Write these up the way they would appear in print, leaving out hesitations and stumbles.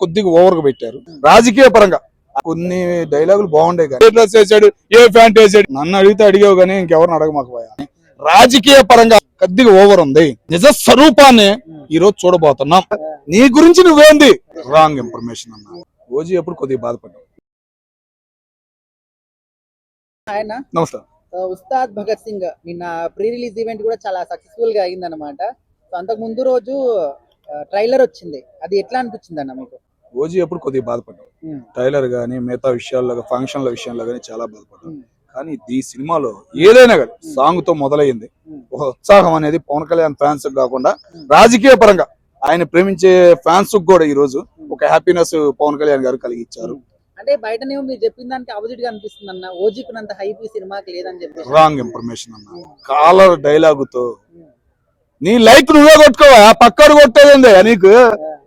కొద్దిగా ఓవర్ గా పెట్టారు రాజకీయ పరంగా. కొన్ని డైలాగులు బాగుండే కానీ ఏ డ్రెస్ వేసాడు, ఏ ప్యాంట్ వేసాడు నన్ను అడిగితే అడిగావు కానీ ఇంకెవరిని అడగమాకపోయా. రాజకీయ పరంగా కొద్దిగా ఓవర్ ఉంది. నిజ స్వరూపాన్ని ఈ రోజు చూడబోతున్నాం. నీ గురించి నువ్వేంది రాంగ్ ఇన్ఫర్మేషన్ అన్నా. ఓజీ ఎప్పుడు కొద్దిగా బాధపడ్డావు. నమస్కారం. ఉస్తాద్ భగత్ సింగ్ నిన్న ప్రీ రిలీజ్ ఈవెంట్ కూడా చాలా సక్సెస్ఫుల్ గా అయింది అనమాట. సో అంతకు ముందు రోజు ట్రైలర్ వచ్చింది, అది ఎట్లా అనిపించింది అన్న మీకు? ఓజీ ఎప్పుడు కొద్దిగా బాధపడ్డావు. ట్రైలర్ గానీ మిగతా విషయాల్లో ఫంక్షన్ల విషయంలో గానీ చాలా బాధపడ్డావు. కానీ ఈ సినిమాలో ఏదైనా కానీ సాంగ్ తో మొదలైంది. ఒక ఉత్సాహం అనేది పవన్ కళ్యాణ్ ఫ్యాన్స్ కాకుండా రాజకీయ పరంగా ఆయన ప్రేమించే ఫ్యాన్స్ కూడా ఈ రోజు ఒక హ్యాపీనెస్ పవన్ కళ్యాణ్ గారు కలిగించారు. అంటే బయటనే మీరు చెప్పిన దానికి ఆపోజిట్ గా అనిపిస్తుంది అన్న. ఓజీకి అంత హైప్ ఈ సినిమాకి లేదని చెప్పి రాంగ్ ఇన్ఫర్మేషన్ అన్న. కాలర్ డైలాగుతో నీ లైక్ నువ్వే కొట్టుకోవా, పక్కడు కొట్టేదేంది నీకు?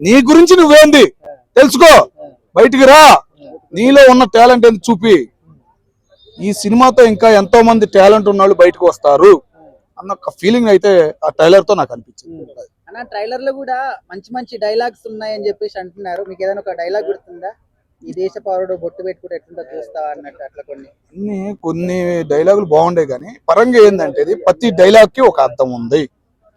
నీ గురించి నువ్వేంది తెలుసుకో, బయటికి రా, నీలో ఉన్న టాలెంట్ ఎంత చూపి. ఈ సినిమాతో ఇంకా ఎంతో మంది టాలెంట్ ఉన్న వాళ్ళు బయటకు వస్తారు అన్న ఒక ఫీలింగ్ అయితే ఆ ట్రైలర్ తో నాకు అనిపించింది. అన్న ట్రైలర్ లో కూడా మంచి మంచి డైలాగ్స్ ఉన్నాయని చెప్పేసి అంటున్నారు. మీకు ఏదైనా ఒక డైలాగ్ గుర్తుందా? ఈ దేశ పౌరుడు బొట్టు పెట్టుకుంటే ఎట్లుంటో చూస్తావా అన్నట్టు అట్లా కొన్ని డైలాగులు బాగుండే కానీ పరంగా ఏంటంటే ప్రతి డైలాగ్ కి ఒక అర్థం ఉంది.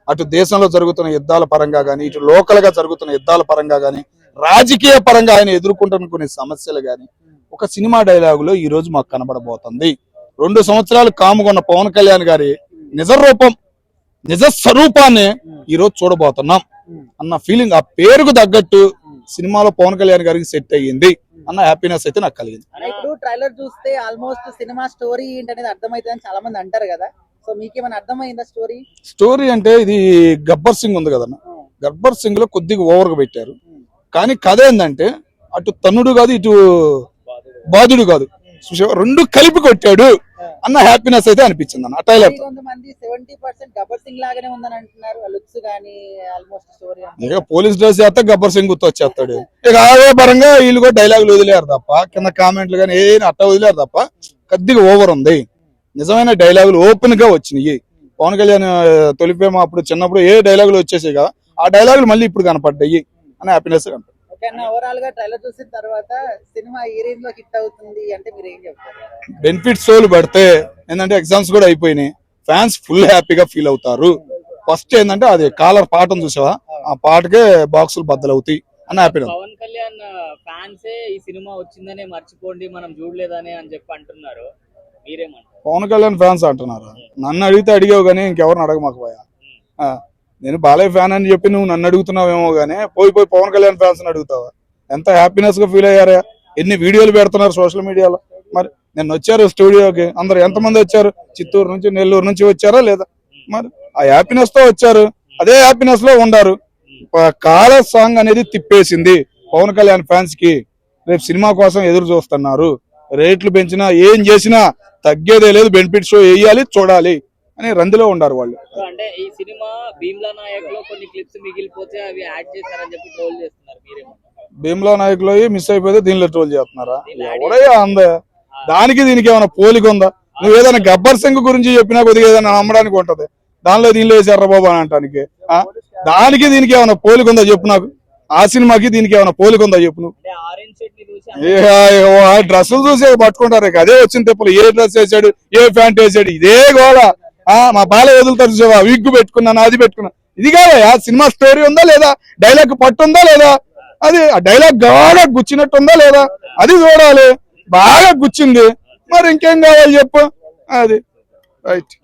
అటు దేశంలో జరుగుతున్న యుద్ధాల పరంగా గానీ, ఇటు లోకల్ గా జరుగుతున్న యుద్ధాల పరంగా గానీ, రాజకీయ పరంగా ఆయన ఎదుర్కొంటున్న కొన్ని సమస్యలు గానీ ఒక సినిమా డైలాగులో ఈ రోజు మాకు కనబడబోతుంది. 2 సంవత్సరాలు కాముకున్న పవన్ కళ్యాణ్ గారి నిజ రూపం, నిజ స్వరూపాన్ని ఈ రోజు చూడబోతున్నాం అన్న ఫీలింగ్ ఆ పేరుకు తగ్గట్టు సినిమాలో పవన్ కళ్యాణ్ గారికి సెట్ అయ్యింది అన్న హ్యాపీనెస్ అయితే నాకు కలిగింది. ఇప్పుడు ట్రైలర్ చూస్తే ఆల్మోస్ట్ సినిమా స్టోరీ ఏంటనేది అర్థమైందని చాలా మంది అంటారు కదా. సో మీకేమైనా అర్థమైందా స్టోరీ అంటే? ఇది గబ్బర్ సింగ్ ఉంది కదన్న, గబ్బర్ సింగ్ లో కొద్దిగా ఓవర్ గా పెట్టారు. కానీ కథ ఏంటంటే అటు తన్నుడు కాదు, ఇటు బాధుడు కాదు, రెండు కలిపి కొట్టాడు అన్న హ్యాపీనెస్ అయితే అనిపించింది అన్న ట్రైలర్. ఇక పోలీస్ డ్రెస్ చేస్తే గబ్బర్ సింగ్ గుర్తొచ్చేస్తాడు. ఇక అదే పరంగా వీళ్ళు కూడా డైలాగులు వదిలేరు తప్ప, కింద కామెంట్లు కానీ ఏ అట్ట వదిలేరు తప్ప కొద్దిగా ఓవర్ ఉంది. నిజమైన డైలాగులు ఓపెన్ గా వచ్చినాయి. పవన్ కళ్యాణ్ తొలిపేమ అప్పుడు చిన్నప్పుడు ఏ డైలాగులు వచ్చేసాయి కదా, ఆ డైలాగులు మళ్ళీ ఇప్పుడు కనపడ్డాయి అని హ్యాపీనెస్ కనపడ్డాయి. ఓవరాల్ గా ట్రైలర్ చూసిన తర్వాత సినిమా ఏ రేంజ్ లో హిట్ అవుతుంది అంటే మీరు ఏం చెప్తారు? బెనిఫిట్ షోలు పడితే ఏంటంటే ఎగ్జామ్స్ కూడా అయిపోయినాయి, ఫ్యాన్స్ ఫుల్ హ్యాపీగా ఫీల్ అవుతారు. ఫస్ట్ ఏంటంటే అది కాలర్ పాటను చూసావా, ఆ పాటకే బాక్సులు బద్దలవుతాయి అని హ్యాపీనెస్. పవన్ కళ్యాణ్ ఫ్యాన్సే ఈ సినిమా వచ్చిందనే మర్చిపోండి మనం చూడలేదని అని చెప్పి అంటున్నారు, మీరేమంటారు? పవన్ కళ్యాణ్ ఫ్యాన్స్ అంటున్నారు. నన్ను అడిగితే అడిగావు కానీ ఇంకెవరిని అడగమాకపోయా. నేను బాలయ్య ఫ్యాన్ అని చెప్పి నువ్వు నన్ను అడుగుతున్నావేమో గానీ పోయి పవన్ కళ్యాణ్ ఫ్యాన్స్ అడుగుతావా? ఎంత హ్యాపీనెస్ గా ఫీల్ అయ్యారా? ఎన్ని వీడియోలు పెడుతున్నారు సోషల్ మీడియాలో. మరి నిన్న వచ్చారు స్టూడియోకి, అందరు ఎంతమంది వచ్చారు? చిత్తూరు నుంచి, నెల్లూరు నుంచి వచ్చారా లేదా? మరి ఆ హ్యాపీనెస్ తో వచ్చారు, అదే హ్యాపీనెస్ లో ఉండారు. కాల సాంగ్ అనేది తిప్పేసింది పవన్ కళ్యాణ్ ఫ్యాన్స్ కి. రేపు సినిమా కోసం ఎదురు చూస్తున్నారు. రేట్లు పెంచినా ఏం చేసినా తగ్గేదే లేదు, బెనిఫిట్ షో వేయాలి, చూడాలి అని రందిలో ఉండారు వాళ్ళు. అంటే ఈ సినిమా భీమ్లా నాయక్ లో కొన్ని క్లిప్స్ మిగిలిపోతే అవి యాడ్ చేశారని చెప్పి ట్రోల్ చేస్తున్నారు, మీరేమంటారు? భీమ్లా నాయక్ లో మిస్ అయిపోతే దీనిలో ట్రోల్ చేస్తున్నారా? ఎవడయ్యా అందా? దానికి దీనికి ఏమైనా పోలిక ఉందా? నువ్వు ఏదైనా గబ్బర్ సింగ్ గురించి చెప్పినా కొద్దిగా ఏదైనా నమ్మడానికి ఉంటది, దానిలో దీనిలో వేసారా బాబు అని అంటానికి. దానికి దీనికి ఏమైనా పోలిక ఉందా చెప్పు నాకు? ఆ సినిమాకి దీనికి ఏమైనా పోలిక ఉందా చెప్పు నువ్వు? డ్రెస్సులు చూసి పట్టుకుంటారు, అదే వచ్చిన తెప్పులు. ఏ డ్రెస్ వేసాడు, ఏ ప్యాంట్ వేసాడు, ఇదే గోళ. మా బాల వదులుతారు చూసావా, విగ్గు పెట్టుకున్నాను, అది పెట్టుకున్నా. ఇది కాదయా సినిమా. స్టోరీ ఉందా లేదా, డైలాగ్ పట్టుందా లేదా, అది ఆ డైలాగ్ బాగా గుచ్చినట్టుందా లేదా, అది చూడాలి. బాగా గుచ్చింది, మరి ఇంకేం కావాలి చెప్పు. అది రైట్.